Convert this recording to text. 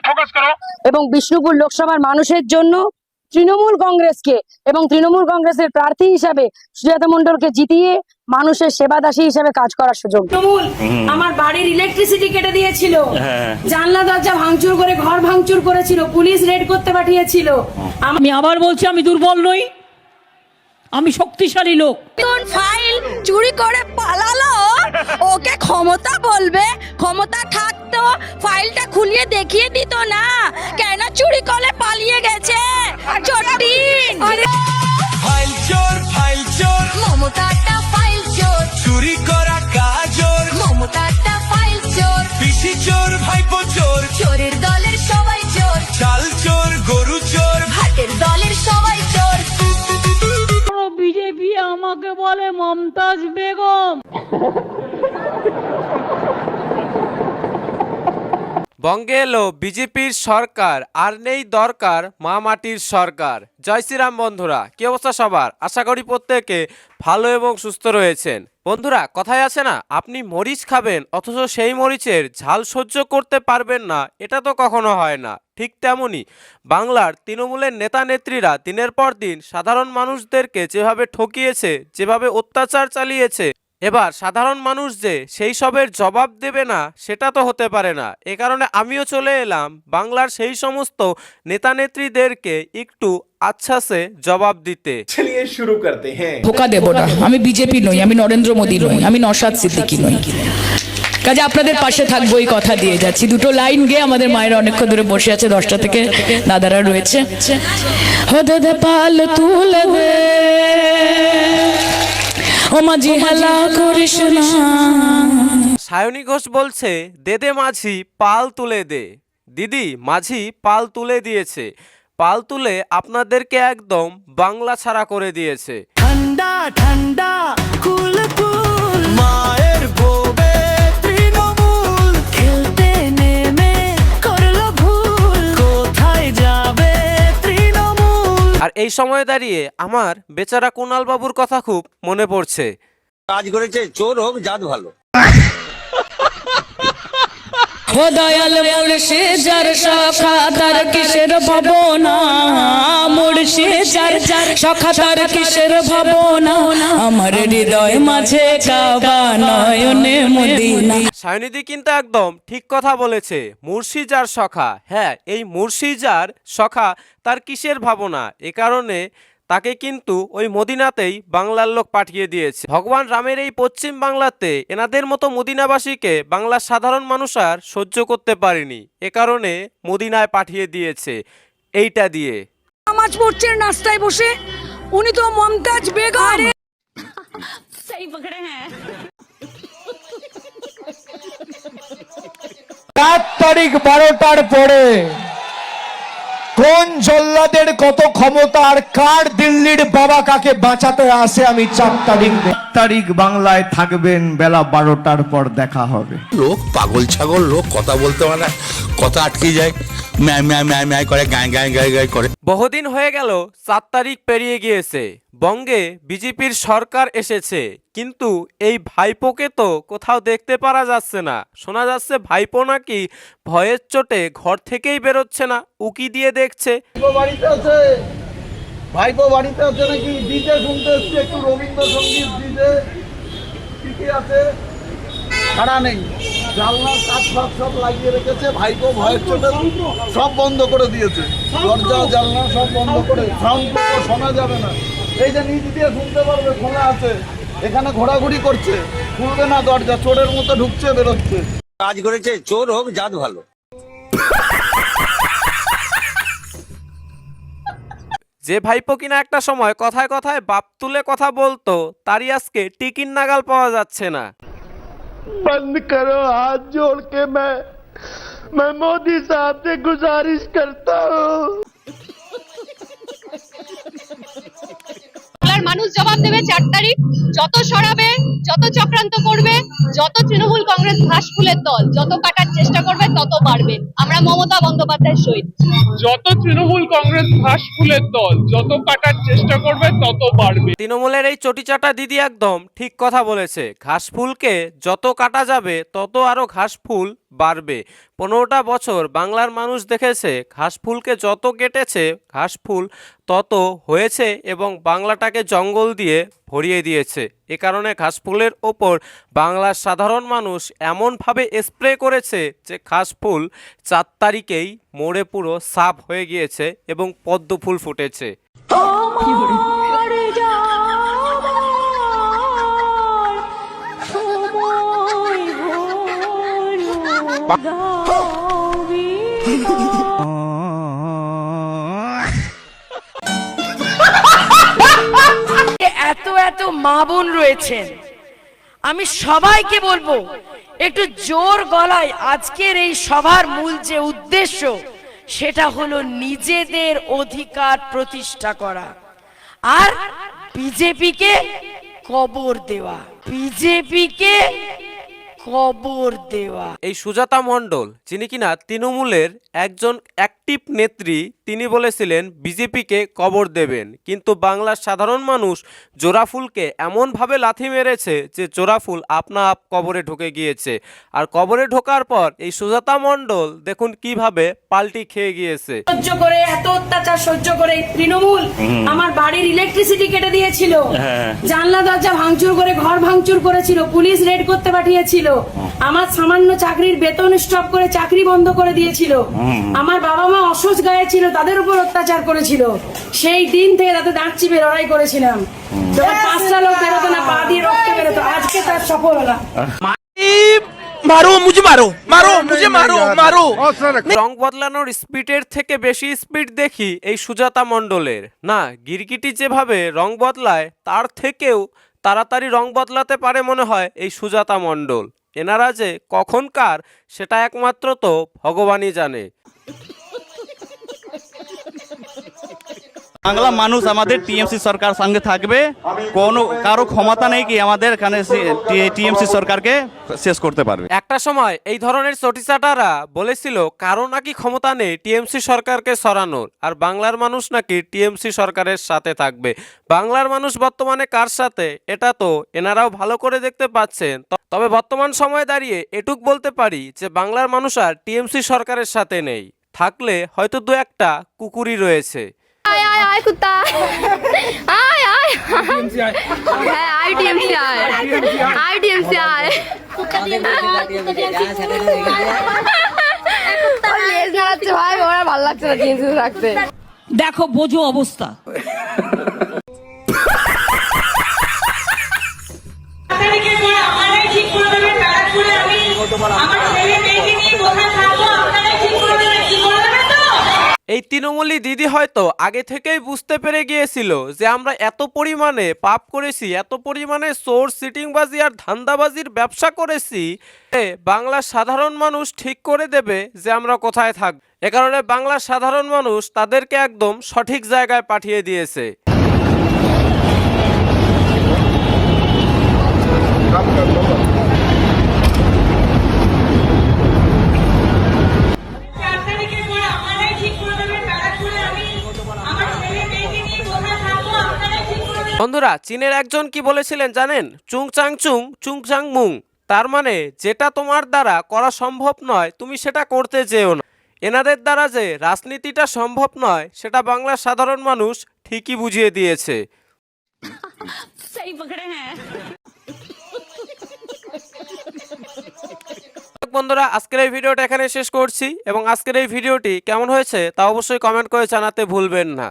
Focus करो। এবং বিষ্ণুপুর লোকসভার মানুষের জন্য তৃণমূল কংগ্রেসকে এবং তৃণমূল কংগ্রেসের প্রার্থী হিসাবে সুজাতা মণ্ডলকে জিতিয়ে মানুষের সেবাদাসী হিসাবে কাজ করার সুযোগ। তৃণমূল আমার বাড়ির ইলেকট্রিসিটি কেটে দিয়েছিল, জানলা দরজা ভাঙচুর করে ঘর ভাঙচুর করেছিল, পুলিশ রেড করতে পাঠিয়েছিল। আমি আবার বলছি, আমি দুর্বল নই, আমি শক্তিশালী লোক। কোন ফাইল চুরি করে পালালো, ওকে ক্ষমতা বলবে? ক্ষমতা থাকতো ফাইলটা খুলিয়ে দেখিয়ে দিত না, কেন চুরি করে পালিয়ে গেছে? চটিন ফাইল চোর মমতাটা ফাইল চোর, চুরি করা কাজর মমতাটা ফাইল চোর, পিসি চোর ভাইপো চোর চোরের দলের সবাই চোর, চাল চোর গরু চোর ভাটের দলের সবাই চোর। বিজেপি আমাকে বলে মমতাজ বেগম। বঙ্গে এলো বিজেপির সরকার, আর নেই দরকার মা মাটির সরকার। জয় শ্রীরাম বন্ধুরা, কি অবস্থা সবার? আশা করি প্রত্যেকে ভালো এবং সুস্থ রয়েছেন। বন্ধুরা, কথায় আছে না, আপনি মরিচ খাবেন অথচ সেই মরিচের ঝাল সহ্য করতে পারবেন না, এটা তো কখনো হয় না। ঠিক তেমনই বাংলার তৃণমূলের নেতা নেত্রীরা দিনের পর দিন সাধারণ মানুষদেরকে যেভাবে ঠকিয়েছে, যেভাবে অত্যাচার চালিয়েছে, এবার সাধারণ মানুষ যে সেই সবের জবাব দেবে না সেটা তো হতে পারে না। এ কারণে আমিও চলে এলাম বাংলার সেই সমস্ত নেতা নেত্রীদেরকে একটু আচ্ছা সে জবাব দিতে। চলিয়ে শুরু করতে হ্যাঁ। ধোকা দেব না, আমি বিজেপি নই, আমি নরেন্দ্র মোদী নই, আমি নওশাদ সিদ্দিকী নই। কাজে আপনাদের পাশে থাকবো এই কথা দিয়ে যাচ্ছি। দুটো লাইন গেয়ে আমাদের মায়েরা অনেকক্ষণ ধরে বসে আছে, 10টা থেকে দাদারা রয়েছে। ও দাদা পাল তুলে দে, ও মাঝি হেলা করিস না। সায়নী ঘোষ বলছে, দে দে মাঝি পাল তুলে দে। দিদি, মাঝি পাল তুলে দিয়েছে, পাল তুলে আপনাদেরকে একদম বাংলা ছাড়া করে দিয়েছে। ঠান্ডা ঠান্ডা কুল কুল মায়ের বোবে তৃণমূল খেলতে নেমে করলো ভুল, কোথায় যাবে তৃণমূল। আর এই সময় দাঁড়িয়ে আমার বেচারা কুণাল বাবুর কথা খুব মনে পড়ছে। কাজ করেছে, চোর হোক জাত ভালো। ও দয়াল মুর্শি যার সখা তার কিসের ভাবনা, মুর্শি যার সখা তার কিসের ভাবনা, আমার হৃদয় মাঝে কাবা নয়নে মদিনা। সায়নিধি কিন্তু একদম ঠিক কথা বলেছে, মুর্শি যার সখা। হ্যাঁ, এই মুর্শি যার সখা তার কিসের ভাবনা, এ কারণে তাকে কিন্তু ওই মদিনাতেই বাংলার লোক পাঠিয়ে দিয়েছে। ভগবান রামের এই পশ্চিম বাংলাতে এনাদের মতো মদিনাবাসীকে বাংলার সাধারণ মানুষ আর সহ্য করতে পারেনি, এ কারণে মদিনায় পাঠিয়ে দিয়েছে এইটা দিয়ে। নামাজ পড়ছেন রাস্তায় বসে, উনি তো মমতাজ বেগম। 7 তারিখ 12টার পরে কোন জল্লাদের কত ক্ষমতা আর কার দিল্লির বাবা কাকে বাঁচাতে আসে, আমি 4 তারিখ বাংলায় থাকবেন, বেলা 12টার পর দেখা হবে। লোক পাগল ছাগল লোক, কথা বলতে পারে না, কথা আটকে যায়, ম্যায় ম্যায় ম্যায় ম্যায় করে, গায় গায় গায় গায় করে। বহুদিন হয়ে গেল, 7 তারিখ পেরিয়ে গিয়েছে, বঙ্গে বিজেপির সরকার এসেছে, কিন্তু এই ভাইপোকে তো কোথাও দেখতে পারা যাচ্ছে না। শোনা যাচ্ছে ভাইপো নাকি ভয়ের চোটে ঘর থেকেই বেরোচ্ছে না, উকি দিয়ে দেখছে। বাড়িতে আছে, ভাইপো বাড়িতে আছে নাকি? ডিজে শুনতে এসছে, একটু রবীন্দ্রসঙ্গীত ডিজে ঠিকই আছে, ছাড়া নেই। জানলার কাঠ ফাঁক সব লাগিয়ে রেখেছে, ভাইপো ভয়ের চোটে সব বন্ধ করে দিয়েছে, দরজা জানলা সব বন্ধ করে, সাউন্ড শোনা যাবে না। এই যে নিচ দিয়ে শুনতে পারবে, খোলা আছে, এখানে ঘোরাঘুরি করছে, খুলবে না দরজা, চোরের মতো ঢুকছে বেরোচ্ছে। কাজ করেছে, চোর হোক জাত ভালো। যে ভাইপো কিনা একটা সময় কথায় কথায় বাপ তুলে কথা বলতো, তারই আজকে টিকির নাগাল পাওয়া যাচ্ছে না। बंद करो, हाथ जोड़ के मैं मोदी साहब से गुजारिश करता हूँ। মানুষ জবাব দেবে 4 তারিখ। যত সরাবে, যত চক্রান্ত করবে, যত তৃণমূল কংগ্রেস ঘাস ফুলের দল যত কাটার চেষ্টা করবে তত বাড়বে। আমরা মমতা বন্দ্যোপাধ্যায়ের সহিত। যত তৃণমূল কংগ্রেস ঘাস ফুলের দল যত কাটার চেষ্টা করবে তত বাড়বে। তৃণমূলের এই চটিচাটা দিদি একদম ঠিক কথা বলেছে, ঘাস ফুলকে যত কাটা যাবে তত আরো ঘাস ফুল বাড়বে। 15টা বছর বাংলার মানুষ দেখেছে ঘাসফুলকে যত কেটেছে ঘাসফুল তত হয়েছে এবং বাংলাটাকে জঙ্গল দিয়ে ভরিয়ে দিয়েছে। এ কারণে ঘাসফুলের ওপর বাংলার সাধারণ মানুষ এমনভাবে স্প্রে করেছে যে ঘাসফুল 4 তারিখেই মরে পুরো সাফ হয়ে গিয়েছে এবং পদ্ম ফুল ফুটেছে। এত এত মা বোন রয়েছেন, আমি সবাইকে বলবো একটু জোর গলায় আজকের এই সভার মূল যে উদ্দেশ্য সেটা হলো নিজেদের অধিকার প্রতিষ্ঠা করা আর বিজেপিকে কবর দেওয়া, বিজেপিকে কবর দেওয়া। এই সুজাতা মণ্ডল যিনি কিনা তৃণমূলের একজন অ্যাক্টিভ নেত্রী, তিনি বলেছিলেন বিজেপিকে কবর দেবেন, কিন্তু বাংলার সাধারণ মানুষ জোড়াফুলকে এমনভাবে লাথি মেরেছে যে জোড়াফুল আপনা আপ কবরে ঢুকে গিয়েছে। আর কবরে ঢোকার পর এই সুজাতা মণ্ডল দেখুন কিভাবে পাল্টি খেয়ে গিয়েছে। সহ্য করে এত অত্যাচার সহ্য করে তৃণমূল আমার বাড়ির ইলেকট্রিসিটি কেটে দিয়েছিল, জানলা দরজা ভাঙচুর করে ঘর ভাঙচুর করেছিল, পুলিশ রেড করতে পাঠিয়েছিল, আমার সামান্য চাকরির বেতন স্টপ করে চাকরি বন্ধ করে দিয়েছিল, আমার বাবা মা অসুস্থ গায়ে ছিল তাদের উপর অত্যাচার করেছিল। সেই দিন থেকে তাদের দাঁত চিপে লড়াই করেছিলাম, যখন 5টা লোক বেরোতো না পা দিয়ে রক্ত বেরোতো, আজকে তার সফল হলাম। রং বদলানোর স্পিডের থেকে বেশি স্পিড দেখি এই সুজাতা মণ্ডলের। না, গিরগিটি যেভাবে রং বদলায় তার থেকেও তাড়াতাড়ি রং বদলাতে পারে মনে হয় এই সুজাতা মণ্ডল। এনারা যে কখনকার সেটা একমাত্র তো ভগবানই জানে। বাংলা মানুষ আমাদের টিএমসি সরকার সঙ্গে থাকবে, কোনো কারো ক্ষমতা নেই কি আমাদের এখানে টিএমসি সরকারকে শেষ করতে পারবে। একটা সময় এই ধরনের চটিচাটারা বলেছিল কারো নাকি ক্ষমতা নেই টিএমসি সরকারকে সরানোর, আর বাংলার মানুষ নাকি টিএমসি সরকারের সাথে থাকবে। বাংলার মানুষ বর্তমানে কার সাথে এটা তো এনারাও ভালো করে দেখতে পাচ্ছেন। তবে বর্তমান সময়ে দাঁড়িয়ে এটুক বলতে পারি যে বাংলার মানুষ আর টিএমসি সরকারের সাথে নেই, থাকলে হয়তো দু একটা কুকুরই রয়েছে। কুত্তা আয় আয় হ্যাঁ আইটিএমসি আয় আইটিএমসি আয় ভাই ওরা ভালো লাগছে না টিএমসি রাখতে। দেখো বোঝো অবস্থা। এই তৃণমূলী দিদি হয়তো আগে থেকেই বুঝতে পেরে গিয়েছিল যে আমরা এত পরিমাণে পাপ করেছি, এত পরিমাণে চোর সিটিংবাজি আর ধান্দাবাজির ব্যবসা করেছি, বাংলার সাধারণ মানুষ ঠিক করে দেবে যে আমরা কোথায় থাকব। এ কারণে বাংলার সাধারণ মানুষ তাদেরকে একদম সঠিক জায়গায় পাঠিয়ে দিয়েছে। বন্ধুরা, চীনের একজন কি বলেছিলেন জানেন? চুং চাং চুং চুং চাং মুং। তার মানে যেটা তোমার দ্বারা করা সম্ভব নয় তুমি সেটা করতে যেও না। এনাদের দ্বারা যে রাজনীতিটা সম্ভব নয় সেটা বাংলার সাধারণ মানুষ ঠিকই বুঝিয়ে দিয়েছে। বন্ধুরা, আজকের এই ভিডিওটা এখানে শেষ করছি এবং আজকের এই ভিডিওটি কেমন হয়েছে তা অবশ্যই কমেন্ট করে জানাতে ভুলবেন না।